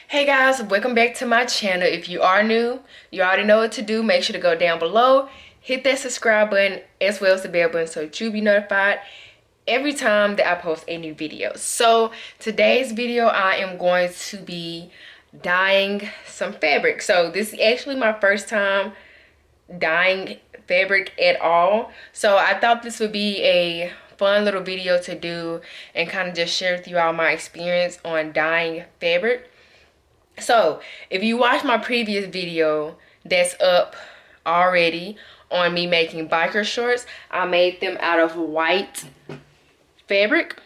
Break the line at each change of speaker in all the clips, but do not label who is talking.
Hey guys, welcome back to my channel. If you are new, you already know what to do. Make sure to go down below, hit that subscribe button as well as the bell button so that you'll be notified every time that I post a new video. So today's video, I am going to be dyeing some fabric. So this is actually my first time dyeing fabric at all. So I thought this would be a fun little video to do and kind of just share with you all my experience on dyeing fabric. So if you watch my previous video that's up already on me making biker shorts, I made them out of white fabric.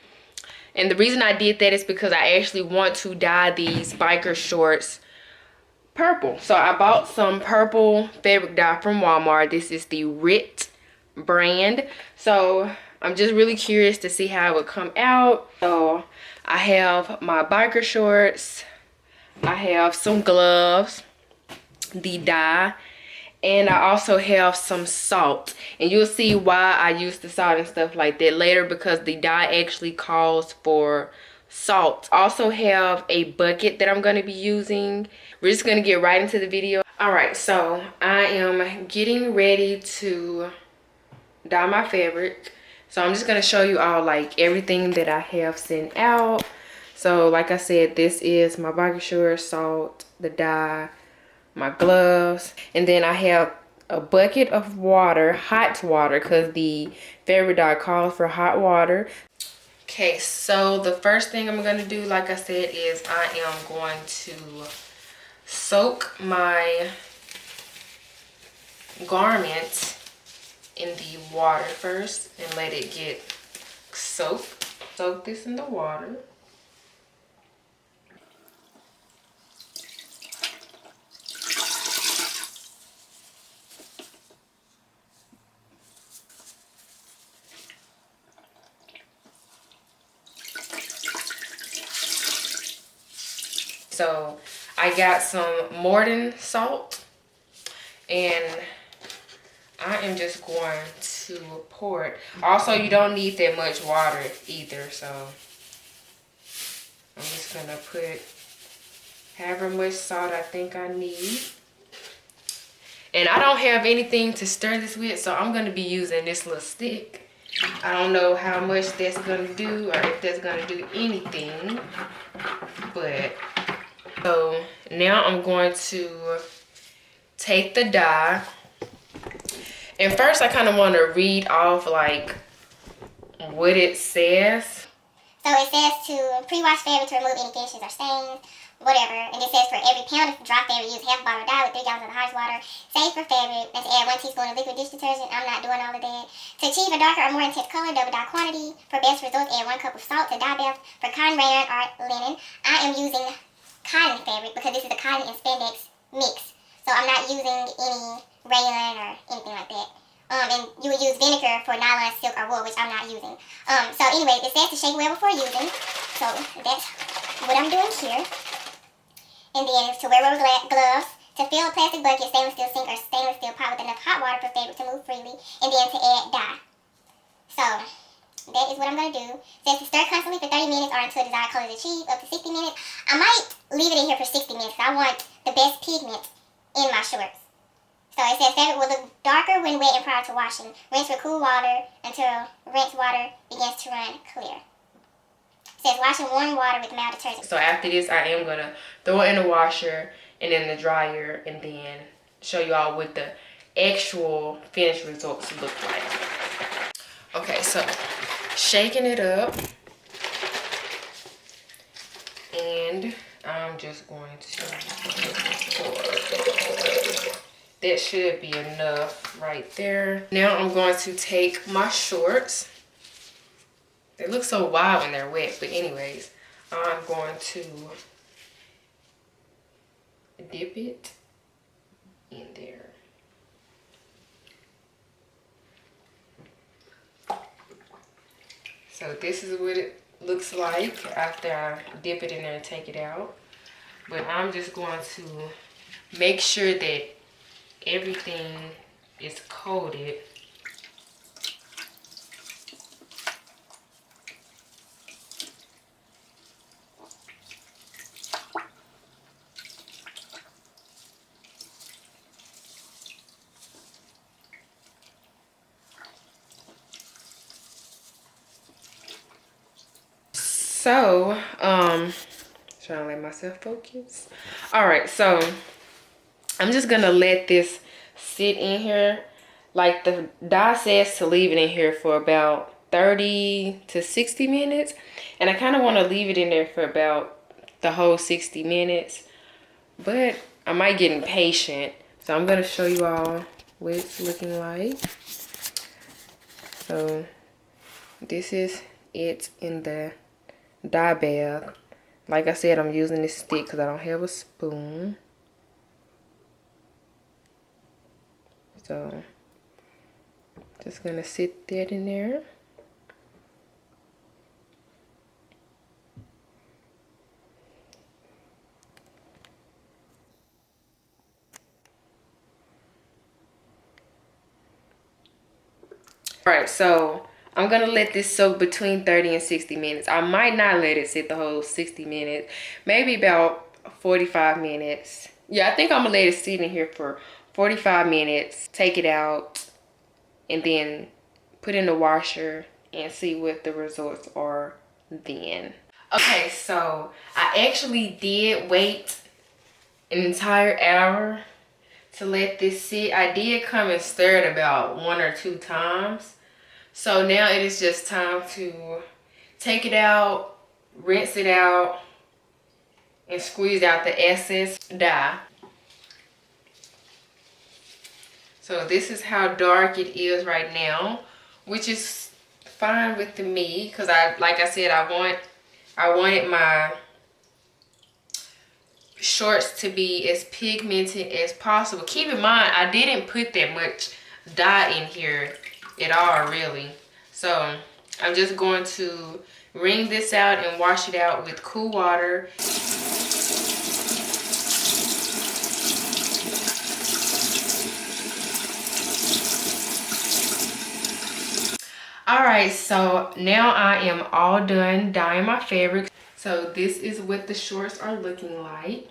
And the reason I did that is because I actually want to dye these biker shorts purple. So I bought some purple fabric dye from Walmart. This is the RIT brand. So I'm just really curious to see how it would come out. So I have my biker shorts, I have some gloves, the dye, and I also have some salt. And you'll see why I use the salt and stuff like that later, because the dye actually calls for salt. Also have a bucket that I'm going to be using. We're just going to get right into the video. Alright, so I am getting ready to dye my fabric. So I'm just going to show you all like everything that I have sent out. So like I said, this is my biker shorts, salt, the dye, my gloves, and then I have a bucket of water, hot water, because the fabric dye calls for hot water. Okay, so the first thing I'm going to do, like I said, is I am going to soak my garment in the water first and let it get soaked. Soak this in the water. So I got some Morton salt, and I am just going to pour it. Also, you don't need that much water either, so I'm just gonna put however much salt I think I need. And I don't have anything to stir this with, so I'm gonna be using this little stick. I don't know how much that's gonna do or if that's gonna do anything, but so now I'm going to take the dye. And first I kind of want to read off like what it says.
So it says to pre-wash fabric to remove any finishes or stains, whatever. And it says for every pound of dry fabric, use half a bottle of dye with 3 gallons of hard water. Safe for fabric. Let's add 1 teaspoon of liquid dish detergent. I'm not doing all of that. To achieve a darker or more intense color, double dye quantity. For best results, add 1 cup of salt to dye bath. For cotton, rayon, or linen, I am using cotton fabric because this is a cotton and spandex mix. So I'm not using any rayon or anything like that. And you would use vinegar for nylon, silk, or wool, which I'm not using. So anyway, it says to shake well before using. So that's what I'm doing here. And then to wear rubber gloves, to fill a plastic bucket, stainless steel sink, or stainless steel pot with enough hot water for fabric to move freely, and then to add dye. So that is what I'm going to do. It says to stir constantly for 30 minutes or until desired color is achieved, up to 60 minutes. I might leave it in here for 60 minutes because I want the best pigment in my shorts. So it says fabric will look darker when wet and prior to washing. Rinse with cool water until rinse water begins to run clear. It says wash in warm water with mild detergent.
So after this, I am going to throw it in the washer and in the dryer and then show you all what the actual finished results look like. Okay, so shaking it up. And I'm just going to pour. That should be enough right there. Now I'm going to take my shorts. They look so wide when they're wet, but anyways, I'm going to dip it in there. So this is what it looks like after I dip it in there and take it out. But I'm just going to make sure that everything is coated. So, trying to let myself focus. All right, so I'm just gonna let this sit in here. Like the dye says to leave it in here for about 30 to 60 minutes. And I kind of want to leave it in there for about the whole 60 minutes. But I might get impatient. So I'm gonna show you all what it's looking like. So this is it in the dye bath. Like I said, I'm using this stick because I don't have a spoon. So just gonna sit that in there. All right, so I'm gonna let this soak between 30 and 60 minutes. I might not let it sit the whole 60 minutes, maybe about 45 minutes. Yeah, I think I'm gonna let it sit in here for 45 minutes, take it out, and then put in the washer and see what the results are then. Okay, so I actually did wait an entire hour to let this sit. I did come and stir it about 1 or 2 times. So now it is just time to take it out, rinse it out, and squeeze out the excess dye. So this is how dark it is right now, which is fine with me because like I said, I wanted my shorts to be as pigmented as possible. Keep in mind, I didn't put that much dye in here at all, really. So I'm just going to wring this out and wash it out with cool water. All right, so now I am all done dyeing my fabric. So this is what the shorts are looking like.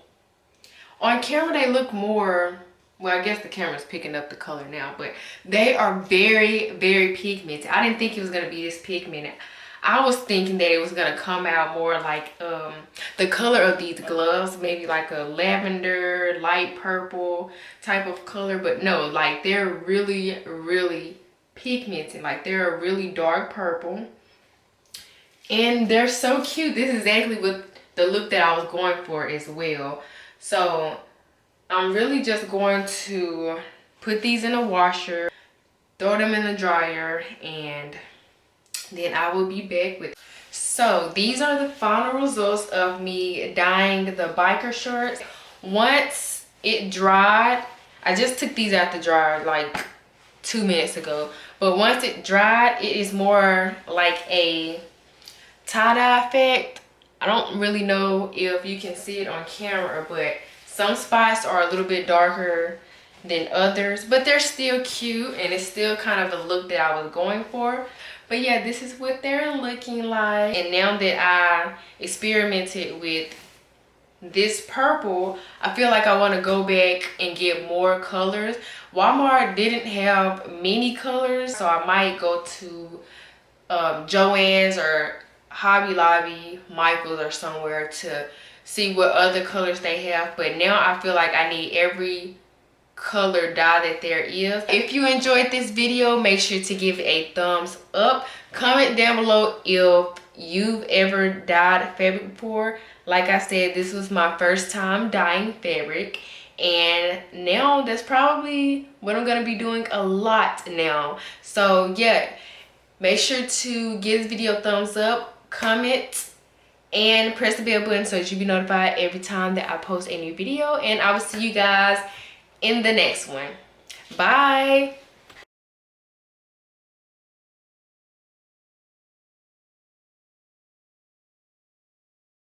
On camera, they look more, well, I guess the camera's picking up the color now, but they are very, very pigmented. I didn't think it was gonna be this pigmented. I was thinking that it was gonna come out more like the color of these gloves, maybe like a lavender, light purple type of color, but no, like they're really, really pigmented. Like they're a really dark purple. And they're so cute. This is exactly what the look that I was going for as well. So I'm really just going to put these in a washer, throw them in the dryer, and then I will be back with. So these are the final results of me dyeing the biker shorts. Once it dried, I just took these out the dryer like 2 minutes ago. But once it dried, it is more like a tie-dye effect. I don't really know if you can see it on camera, but some spots are a little bit darker than others, but they're still cute and it's still kind of the look that I was going for. But yeah, this is what they're looking like. And now that I experimented with this purple, I feel like I want to go back and get more colors. Walmart didn't have many colors, so I might go to Joann's or Hobby Lobby, Michael's or somewhere to see what other colors they have. But now I feel like I need every color dye that there is. If you enjoyed this video, make sure to give it a thumbs up. Comment down below if you've ever dyed fabric before. Like I said, this was my first time dyeing fabric, and now that's probably what I'm gonna be doing a lot now. So yeah, make sure to give this video a thumbs up, comment, and press the bell button so that you'll be notified every time that I post a new video. And I will see you guys in the next one. Bye.